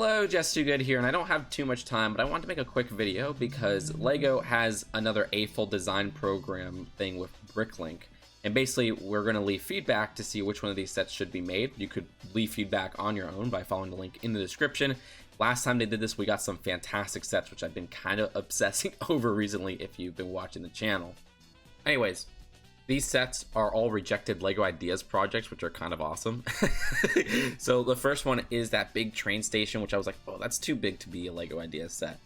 Hello, justtwogood here, and I don't have too much time, but I want to make a quick video because LEGO has another full design program thing with Bricklink, and basically we're going to leave feedback to see which one of these sets should be made. You could leave feedback on your own by following the link in the description. Last time they did this, we got some fantastic sets, which I've been kind of obsessing over recently if you've been watching the channel. Anyways, these sets are all rejected LEGO Ideas projects, which are kind of awesome. So the first one is that big train station, which I was like, oh, that's too big to be a LEGO Ideas set.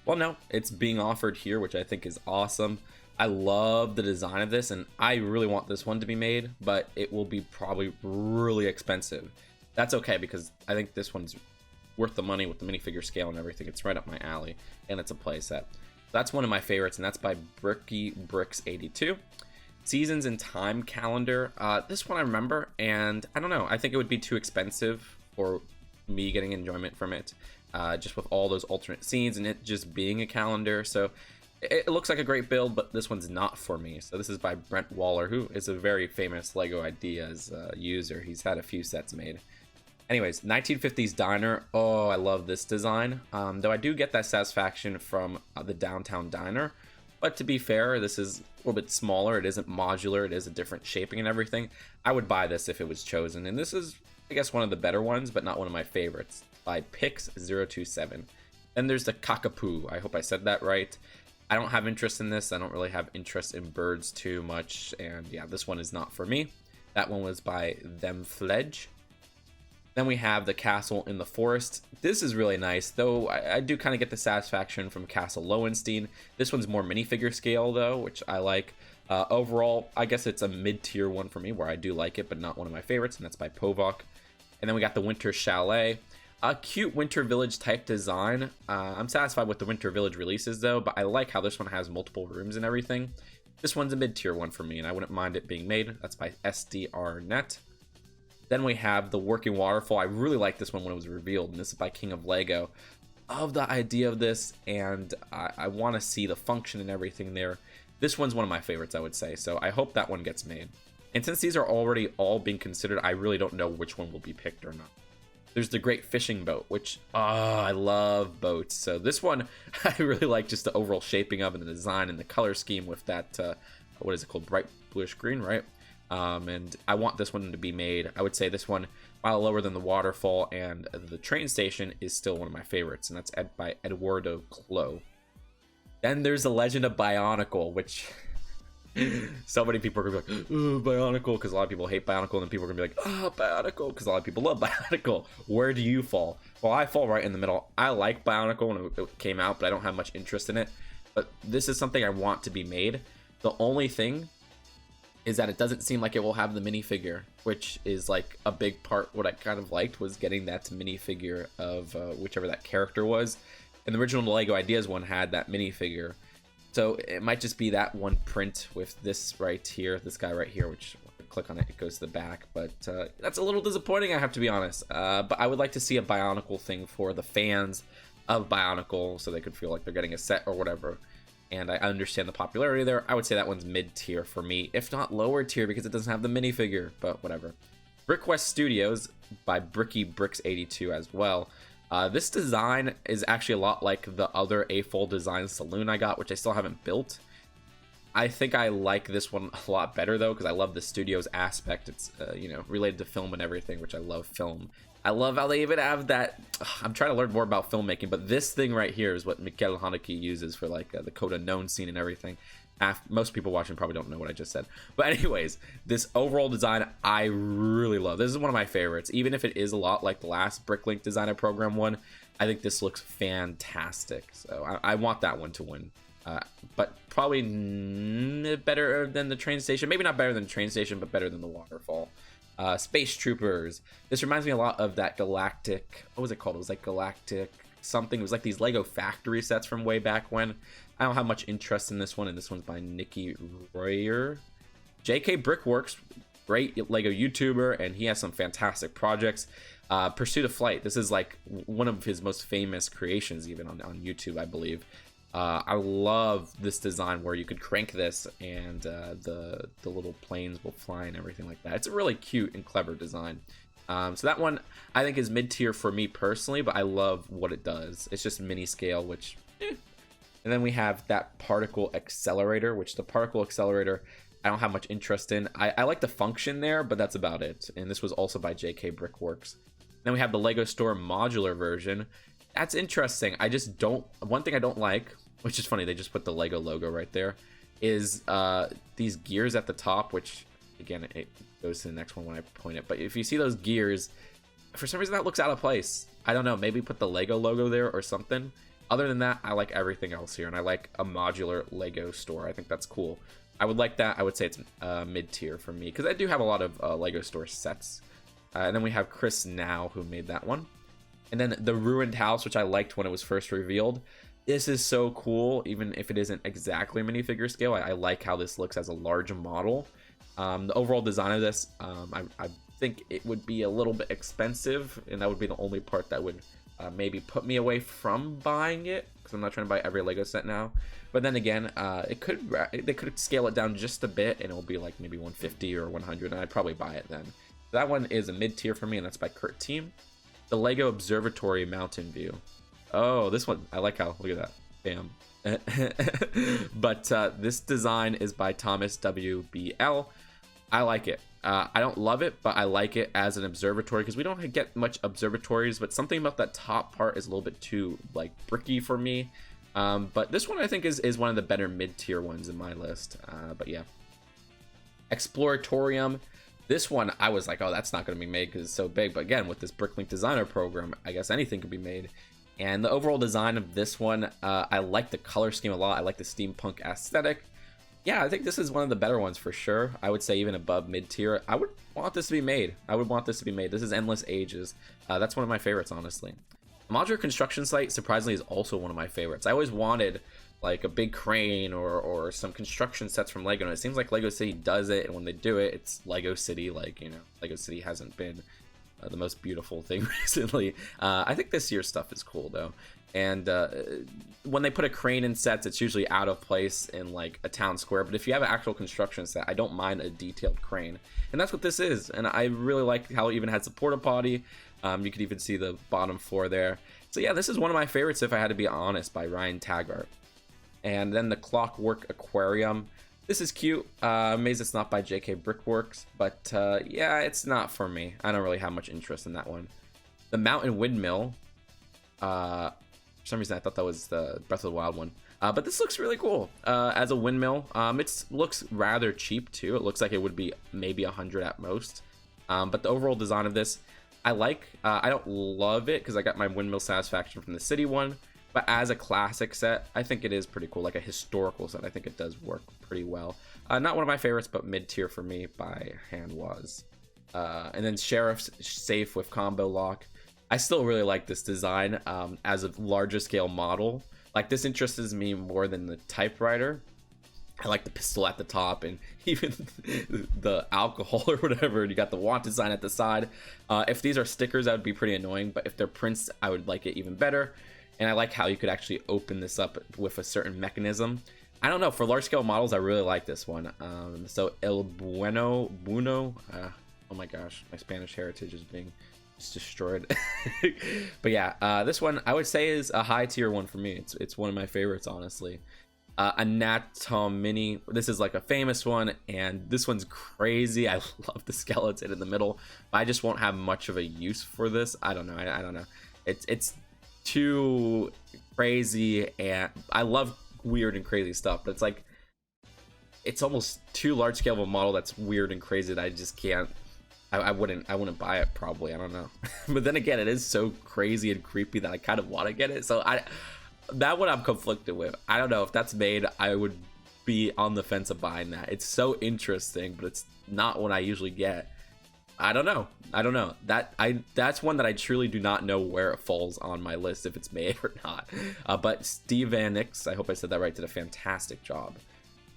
Well, no, it's being offered here, which I think is awesome. I love the design of this, and I really want this one to be made, but it will be probably really expensive. That's okay, because I think this one's worth the money with the minifigure scale and everything. It's right up my alley, and it's a play set. That's one of my favorites, and that's by Bricky Bricks 82. Seasons and Time Calendar. This one I remember, and I don't know, I think it would be too expensive for me getting enjoyment from it, just with all those alternate scenes and it just being a calendar. So it looks like a great build, but this one's not for me. So this is by Rentwaller, who is a very famous LEGO Ideas user. He's had a few sets made. Anyways, 1950s Diner. Oh, I love this design, though I do get that satisfaction from the Downtown Diner. But to be fair, this is a little bit smaller. It isn't modular. It is a different shaping and everything. I would buy this if it was chosen. And this is, I guess, one of the better ones, but not one of my favorites, by Pix027. Then there's the Cockapoo. I hope I said that right. I don't have interest in this. I don't really have interest in birds too much. And yeah, this one is not for me. That one was by Themfledge. Then we have the Castle in the Forest. This is really nice, though I do kind of get the satisfaction from Castle Lowenstein. This one's more minifigure scale, though, which I like. Overall, I guess it's a mid-tier one for me, where I do like it, but not one of my favorites, and that's by Povok. And then we got the Winter Chalet. A cute Winter Village type design. I'm satisfied with the Winter Village releases, though, but I like how this one has multiple rooms and everything. This one's a mid-tier one for me, and I wouldn't mind it being made. That's by SDRnet. Then we have the Working Waterfall. I really liked this one when it was revealed, and this is by King of Lego. Love the idea of this, and I want to see the function and everything there. This one's one of my favorites, I would say, so I hope that one gets made. And since these are already all being considered, I really don't know which one will be picked or not. There's the Great Fishing Boat, which, I love boats. So this one, I really like just the overall shaping of and the design and the color scheme with that, what is it called? Bright bluish green, right? And I want this one to be made. I would say this one, while lower than the Waterfall and the Train Station, is still one of my favorites, and that's by Eduardo Clo. Then there's the Legend of Bionicle, which so many people are gonna be like, oh, Bionicle, because a lot of people hate Bionicle, and then people are gonna be like, oh, Bionicle, because a lot of people love Bionicle. Where do you fall? Well, I fall right in the middle. I like Bionicle when it came out, but I don't have much interest in it. But this is something I want to be made. The only thing is that it doesn't seem like it will have the minifigure, which is like a big part. What I kind of liked was getting that minifigure of whichever that character was. And the original LEGO Ideas one had that minifigure. So it might just be that one print with this right here, this guy right here, which when I click on it, it goes to the back. But that's a little disappointing, I have to be honest. But I would like to see a Bionicle thing for the fans of Bionicle, so they could feel like they're getting a set or whatever. And I understand the popularity there. I would say that one's mid-tier for me, if not lower tier, because it doesn't have the minifigure, but whatever. Brickwest Studios by Bricky Bricks 82 as well. This design is actually a lot like the other full design saloon I got, which I still haven't built. I think I like this one a lot better, though, because I love the studio's aspect. It's, related to film and everything, which I love film. I love how they even have that. I'm trying to learn more about filmmaking, but this thing right here is what Michael Haneke uses for like the Code Unknown scene and everything. Most people watching probably don't know what I just said. But anyways, this overall design I really love. This is one of my favorites. Even if it is a lot like the last Bricklink Designer Program one, I think this looks fantastic. So I want that one to win. But probably better than the Train Station. Maybe not better than the Train Station, but better than the Waterfall. Space Troopers. This reminds me a lot of that Galactic, what was it called? It was like Galactic something. It was like these Lego factory sets from way back when. I don't have much interest in this one, and this one's by Nikki Royer. JK Brickworks, great Lego YouTuber, and he has some fantastic projects. Pursuit of Flight. This is like one of his most famous creations, even on YouTube, I believe. I love this design where you could crank this and the little planes will fly and everything like that. It's a really cute and clever design. So that one I think is mid-tier for me personally, but I love what it does. It's just mini scale, which And then we have that particle accelerator, which the particle accelerator I don't have much interest in. I like the function there, but that's about it. And this was also by JK Brickworks. Then we have the Lego Store modular version. That's interesting. I just don't, one thing I don't like, which is funny, they just put the Lego logo right there, is these gears at the top, which again, it goes to the next one when I point it. But if you see those gears, for some reason that looks out of place. I don't know, maybe put the Lego logo there or something. Other than that, I like everything else here, and I like a modular Lego store. I think that's cool. I would like that. I would say it's mid-tier for me, because I do have a lot of Lego store sets. And then we have Chris Now, who made that one. And then the Ruined House, which I liked when it was first revealed. This is so cool, even if it isn't exactly minifigure scale. I like how this looks as a large model. The overall design of this, I think it would be a little bit expensive, and that would be the only part that would maybe put me away from buying it, because I'm not trying to buy every Lego set now. But then again, they could scale it down just a bit, and it'll be like maybe 150 or 100, and I'd probably buy it then. That one is a mid-tier for me, and that's by Kurt Team. The Lego Observatory Mountain View. Oh, this one, I like how, look at that, bam. But this design is by Thomas WBL. I like it. I don't love it, but I like it as an observatory, because we don't get much observatories, but something about that top part is a little bit too like bricky for me. But this one I think is one of the better mid-tier ones in my list. But yeah, Exploratorium. This one I was like, oh, that's not going to be made because it's so big. But again, with this Bricklink Designer Program, I guess anything could be made. And the overall design of this one, I like the color scheme a lot. I like the steampunk aesthetic. Yeah, I think this is one of the better ones for sure. I would say even above mid-tier. I would want this to be made. This is Endless Ages. That's one of my favorites, honestly. The modular construction site, surprisingly, is also one of my favorites. I always wanted like a big crane or some construction sets from Lego, and it seems like Lego City does it, and when they do it, it's Lego City. Like, you know, Lego City hasn't been the most beautiful thing recently. I think this year's stuff is cool though. And when they put a crane in sets, it's usually out of place in like a town square. But if you have an actual construction set, I don't mind a detailed crane. And that's what this is. And I really like how it even has a porta potty. You could even see the bottom floor there. So yeah, this is one of my favorites, if I had to be honest, by Ryan Taggart. And then the Clockwork Aquarium. This is cute. Amazed it's not by JK Brickworks. But yeah, it's not for me. I don't really have much interest in that one. The Mountain Windmill. For some reason I thought that was the Breath of the Wild one, but this looks really cool as a windmill. It looks rather cheap too. It looks like it would be maybe 100 at most, but the overall design of this I like. I don't love it because I got my windmill satisfaction from the city one, but as a classic set I think it is pretty cool. Like a historical set, I think it does work pretty well. Not one of my favorites, but mid-tier for me by hand was. And then Sheriff's Safe with combo lock. I still really like this design as a larger scale model. Like, this interests me more than the typewriter. I like the pistol at the top, and even the alcohol or whatever. You got the want design at the side. If these are stickers, that would be pretty annoying, but if they're prints, I would like it even better. And I like how you could actually open this up with a certain mechanism. I don't know, for large scale models, I really like this one. So El Bueno, oh my gosh, my Spanish heritage is being destroyed. But yeah, this one I would say is a high tier one for me. It's one of my favorites, honestly. Anatomini, this is like a famous one, and this one's crazy. I love the skeleton in the middle, but I just won't have much of a use for this. I don't know. I don't know. It's too crazy, and I love weird and crazy stuff, but it's like it's almost too large scale of a model that's weird and crazy that I just can't. I wouldn't buy it probably. I don't know. But then again, it is so crazy and creepy that I kind of want to get it. So that one I'm conflicted with. I don't know if that's made, I would be on the fence of buying that. It's so interesting, but it's not what I usually get. I don't know. That's one that I truly do not know where it falls on my list, if it's made or not. But Steve Van Nix, I hope I said that right, did a fantastic job.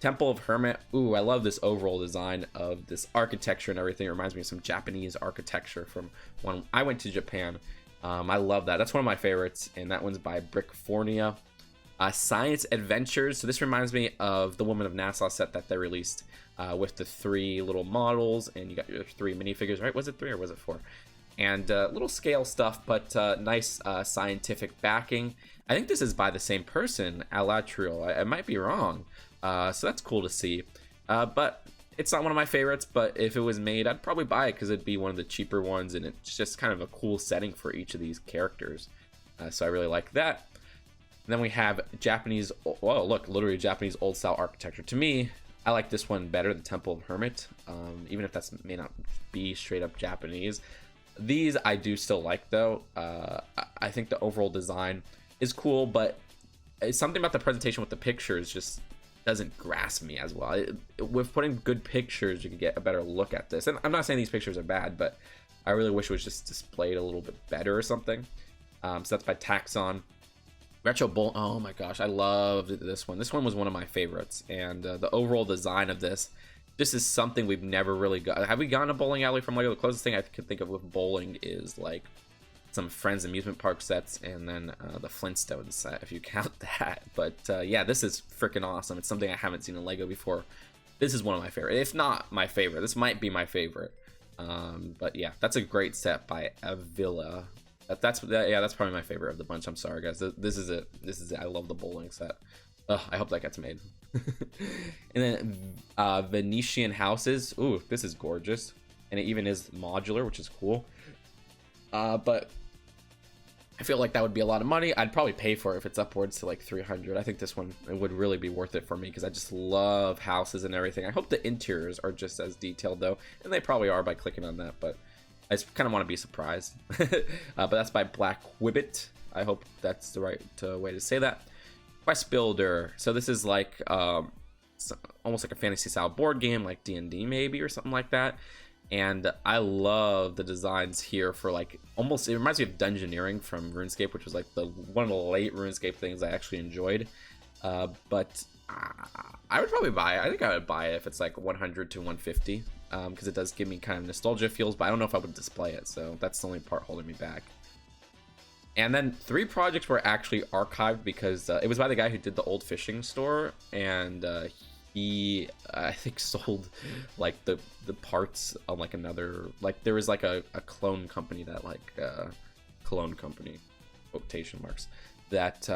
Temple of Hermit. Ooh, I love this overall design of this architecture and everything. It reminds me of some Japanese architecture from when I went to Japan. I love that. That's one of my favorites, and that one's by Brickfornia. Science Adventures. So this reminds me of the Woman of Nassau set that they released with the 3 little models, and you got your 3 minifigures, right? Was it 3 or was it 4? and little scale stuff, but nice scientific backing. I think this is by the same person, Alatrial. I might be wrong, so that's cool to see. But it's not one of my favorites, but if it was made, I'd probably buy it because it'd be one of the cheaper ones, and it's just kind of a cool setting for each of these characters. So I really like that. And then we have Japanese, oh look, literally Japanese old style architecture. To me, I like this one better, the Temple of Hermit, even if that may not be straight up Japanese. These I do still like though. I think the overall design is cool, but it's something about the presentation with the pictures just doesn't grasp me as well. With putting good pictures, you can get a better look at this. And I'm not saying these pictures are bad, but I really wish it was just displayed a little bit better or something. So that's by Taxon. Retro Bowl. Oh my gosh, I loved this one. This one was one of my favorites, and the overall design of this is something we've never really got. Have we gone to bowling alley from Lego? The closest thing I could think of with bowling is like some Friends amusement park sets, and then the Flintstones set, if you count that. But yeah, this is freaking awesome. It's something I haven't seen in Lego before. This is one of my favorite, if not my favorite. This might be my favorite. But yeah, that's a great set by Avila. That's probably my favorite of the bunch. I'm sorry guys, this is it. I love the bowling set. I hope that gets made. And then Venetian Houses. Ooh, this is gorgeous, and it even is modular, which is cool. But I feel like that would be a lot of money. I'd probably pay for it if it's upwards to like 300. I think this one would really be worth it for me because I just love houses and everything. I hope the interiors are just as detailed though, and they probably are by clicking on that, but I just kind of want to be surprised. But that's by Black Wibbit. I hope that's the right way to say that. Quest Builder. So this is like almost like a fantasy style board game, like D&D maybe or something like that. And I love the designs here for like almost, it reminds me of Dungeoneering from RuneScape, which was like one of the late RuneScape things I actually enjoyed. But I would probably buy it. I think I would buy it if it's like 100 to 150. Because it does give me kind of nostalgia feels, but I don't know if I would display it, so that's the only part holding me back. And then 3 projects were actually archived because it was by the guy who did the old fishing store, and he I think sold like the parts on like another, like there was like a clone company that like clone company quotation marks that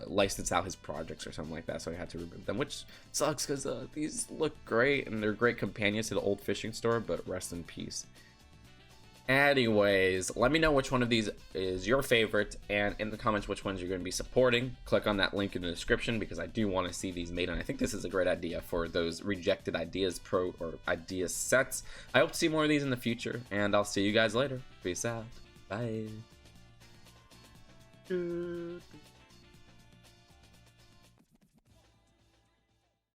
licensed out his projects or something like that, so I had to remove them, which sucks because these look great and they're great companions to the old fishing store, but rest in peace. Anyways, let me know which one of these is your favorite, and in the comments which ones you're going to be supporting. Click on that link in the description because I do want to see these made, and I think this is a great idea for those rejected ideas idea sets. I hope to see more of these in the future, and I'll see you guys later. Peace out. Bye.